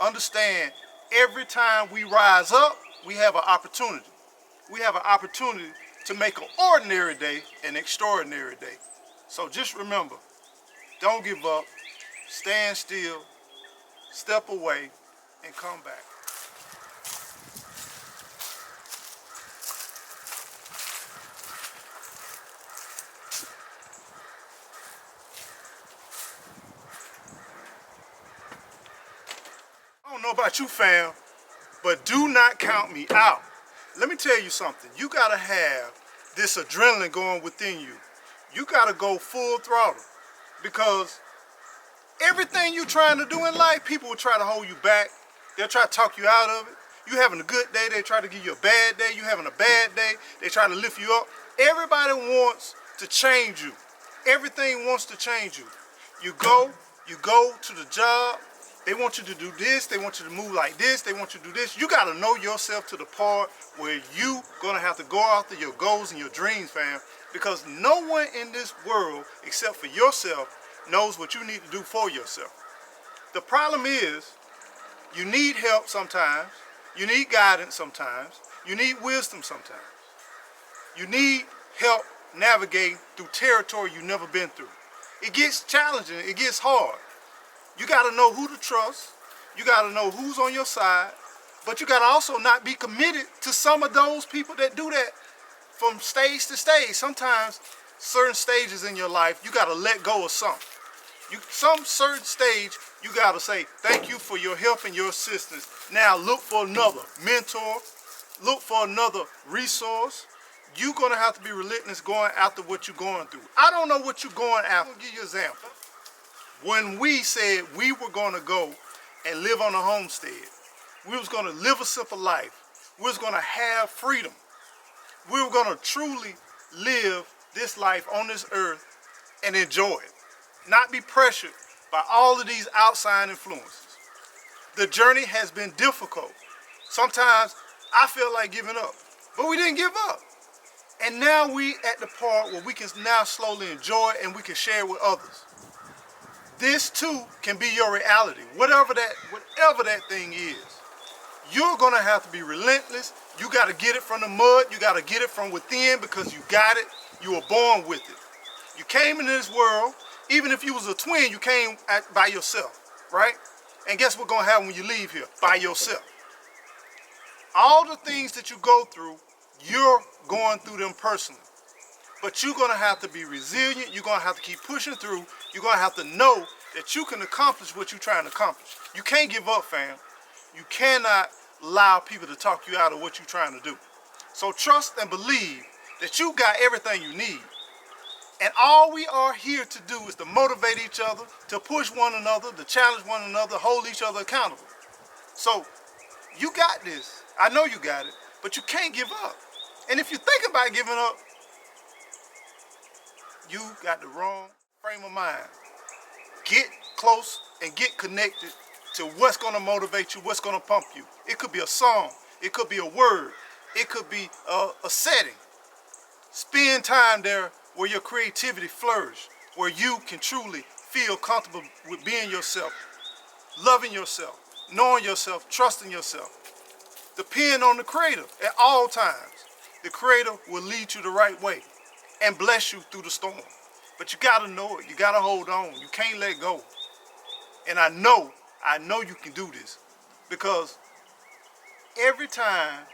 understand every time we rise up, we have an opportunity. We have an opportunity to make an ordinary day an extraordinary day. So just remember, don't give up, stand still, step away, and come back. I don't know about you, fam, but do not count me out. Let me tell you something. You gotta have this adrenaline going within you. You gotta go full throttle, because everything you're trying to do in life, people will try to hold you back. They'll try to talk you out of it. You having a good day, they try to give you a bad day. You having a bad day, they try to lift you up. Everybody wants to change you. Everything wants to change you. You go to the job, they want you to do this, they want you to move like this, they want you to do this. You gotta know yourself to the part where you gonna have to go after your goals and your dreams, fam, because no one in this world except for yourself knows what you need to do for yourself. The problem is, you need help sometimes, you need guidance sometimes, you need wisdom sometimes. You need help navigating through territory you've never been through. It gets challenging, it gets hard. You gotta know who to trust, you gotta know who's on your side, but you gotta also not be committed to some of those people that do that from stage to stage. Sometimes certain stages in your life, you gotta let go of some. Some certain stage, you gotta say, thank you for your help and your assistance. Now look for another mentor, look for another resource. You're gonna have to be relentless going after what you're going through. I don't know what you're going after. I'll give you an example. When we said we were gonna go and live on a homestead, we was gonna live a simple life, we was gonna have freedom, we were gonna truly live this life on this earth and enjoy it, not be pressured by all of these outside influences. The journey has been difficult. Sometimes I feel like giving up, but we didn't give up. And now we at the part where we can now slowly enjoy it and we can share it with others. This too can be your reality, whatever that thing is. You're gonna have to be relentless. You gotta get it from the mud, you gotta get it from within, because you got it, you were born with it. You came into this world, even if you was a twin, you came by yourself, right? And guess what's gonna happen when you leave here? By yourself. All the things that you go through, you're going through them personally. But you're gonna have to be resilient, you're gonna have to keep pushing through, you're gonna have to know that you can accomplish what you're trying to accomplish. You can't give up, fam. You cannot allow people to talk you out of what you're trying to do. So trust and believe that you got everything you need. And all we are here to do is to motivate each other, to push one another, to challenge one another, hold each other accountable. So you got this. I know you got it, but you can't give up. And if you think about giving up, you got the wrong frame of mind. Get close and get connected to what's gonna motivate you, what's gonna pump you. It could be a song, it could be a word, it could be a setting. Spend time there where your creativity flourishes, where you can truly feel comfortable with being yourself, loving yourself, knowing yourself, trusting yourself. Depend on the Creator at all times. The Creator will lead you the right way and bless you through the storm. But you gotta know it, you gotta hold on, you can't let go. And I know you can do this, because every time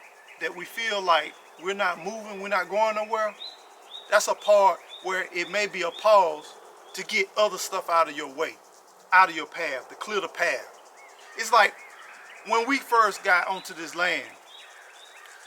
that we feel like we're not moving, we're not going nowhere, that's a part where it may be a pause to get other stuff out of your way, out of your path, to clear the path. It's like when we first got onto this land,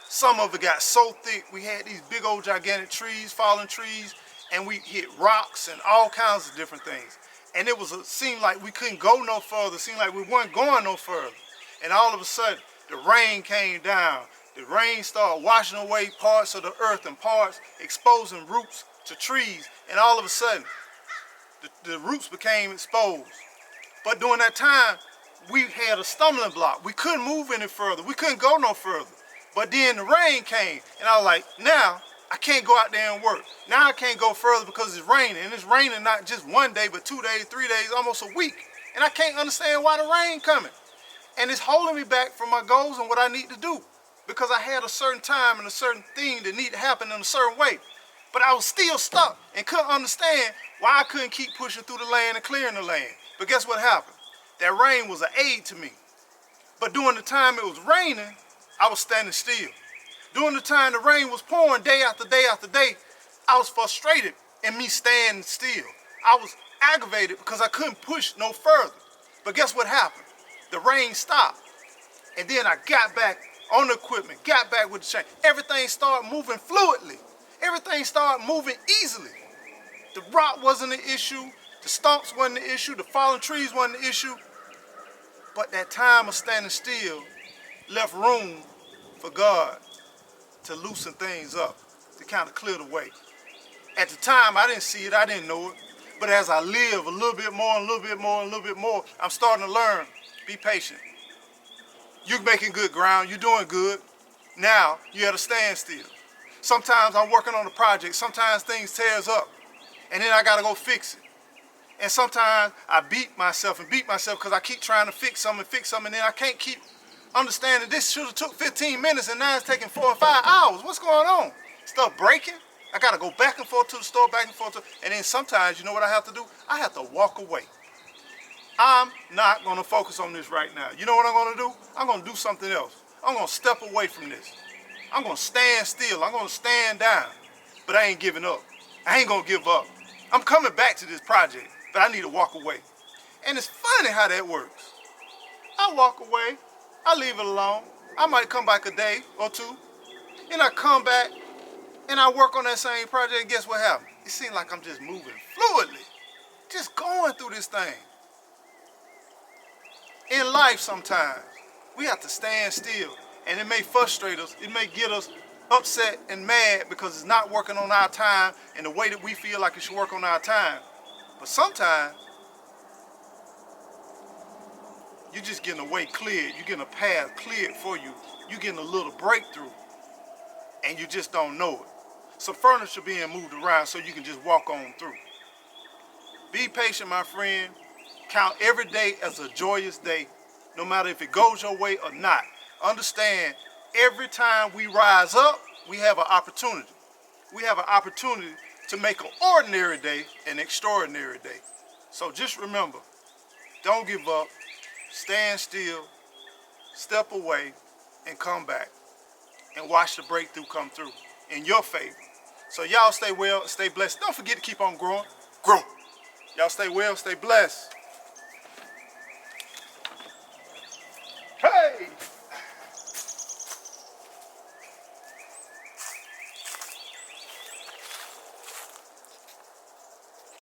some of it got so thick, we had these big old gigantic trees, fallen trees, and we hit rocks and all kinds of different things. And it seemed like we couldn't go no further, seemed like we weren't going no further. And all of a sudden, the rain came down. The rain started washing away parts of the earth and parts, exposing roots to trees. And all of a sudden, the roots became exposed. But during that time, we had a stumbling block. We couldn't move any further. We couldn't go no further. But then the rain came, and I was like, now I can't go out there and work. Now I can't go further because it's raining. And it's raining not just one day, but 2 days, 3 days, almost a week. And I can't understand why the rain coming. And it's holding me back from my goals and what I need to do. Because I had a certain time and a certain thing that needed to happen in a certain way. But I was still stuck and couldn't understand why I couldn't keep pushing through the land and clearing the land. But guess what happened? That rain was an aid to me. But during the time it was raining, I was standing still. During the time the rain was pouring day after day after day, I was frustrated in me standing still. I was aggravated because I couldn't push no further. But guess what happened? The rain stopped. And then I got back on the equipment, got back with the chain. Everything started moving fluidly. Everything started moving easily. The rock wasn't an issue. The stumps wasn't an issue. The fallen trees wasn't an issue. But that time of standing still left room for God to loosen things up, to kind of clear the way. At the time, I didn't see it, I didn't know it. But as I live a little bit more, and a little bit more, and a little bit more, I'm starting to learn. Be patient. You're making good ground, you're doing good. Now, you're at a standstill. Sometimes I'm working on a project, sometimes things tears up, and then I gotta go fix it. And sometimes I beat myself because I keep trying to fix something, and then I can't keep understanding this should have took 15 minutes and now it's taking 4 or 5 hours. What's going on? Stuff breaking? I gotta go back and forth to the store, and then sometimes, you know what I have to do? I have to walk away. I'm not gonna focus on this right now. You know what I'm gonna do? I'm gonna do something else. I'm gonna step away from this. I'm gonna stand still. I'm gonna stand down. But I ain't giving up. I ain't gonna give up. I'm coming back to this project, but I need to walk away. And it's funny how that works. I walk away, I leave it alone. I might come back a day or two, and I come back and I work on that same project, and guess what happened? It seems like I'm just moving fluidly, just going through this thing. In life sometimes, we have to stand still, and it may frustrate us, it may get us upset and mad because it's not working on our time in the way that we feel like it should work on our time. But sometimes, you're just getting a way cleared, you're getting a path cleared for you, you're getting a little breakthrough, and you just don't know it. Some furniture being moved around so you can just walk on through. Be patient, my friend. Count every day as a joyous day, no matter if it goes your way or not. Understand, every time we rise up, we have an opportunity. We have an opportunity to make an ordinary day an extraordinary day. So just remember, don't give up, stand still, step away, and come back. And watch the breakthrough come through in your favor. So y'all stay well, stay blessed. Don't forget to keep on growing. Grow. Y'all stay well, stay blessed.